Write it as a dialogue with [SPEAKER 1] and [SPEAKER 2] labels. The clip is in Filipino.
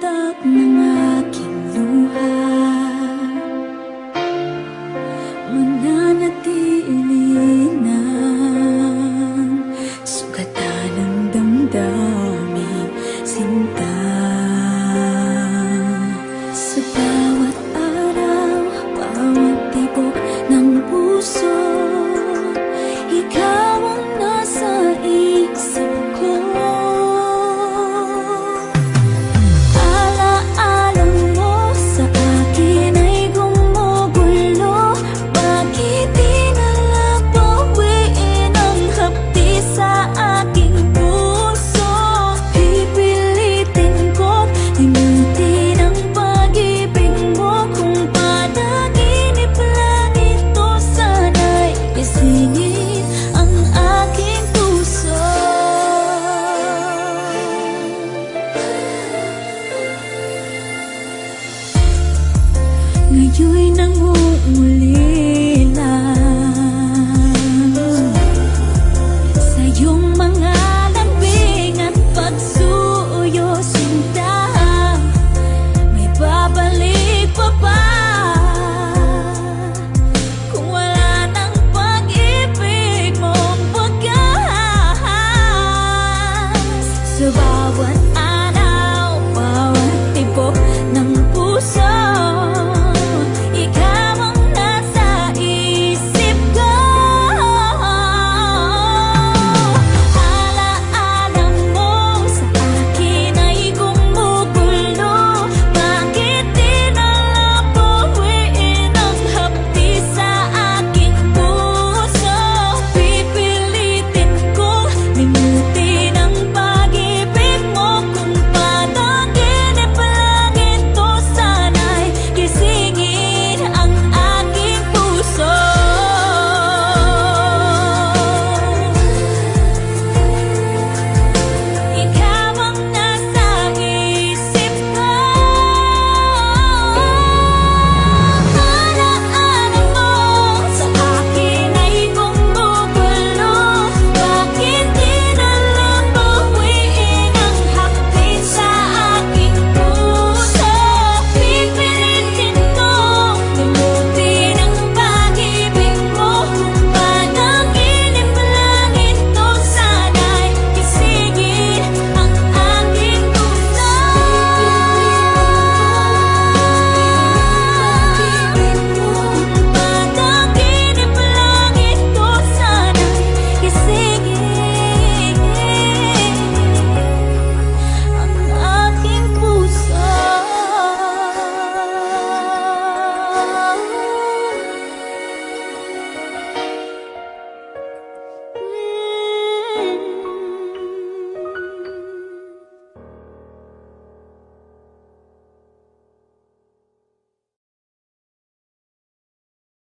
[SPEAKER 1] tatak ng aking luha, mananatili ng sugatan ng damdaming sinta. Sa bawat araw, bawat tibok ng puso, ikaw ang nasa isip ko. Alaala mo sa akin ay gumugulo. Bakit di nalang bawiin ang hapdi sa aking puso? Pipilitin ko't limutin ang pag-ibig mo. Kung panaginip lang ito, sana'y isingin ang aking puso. Ngayon'y nangungulila sa iyong mga lambing at pagsuyo, sinta. May babalik pa ba kung wala ng pag-ibig mong wagas? Sa bawat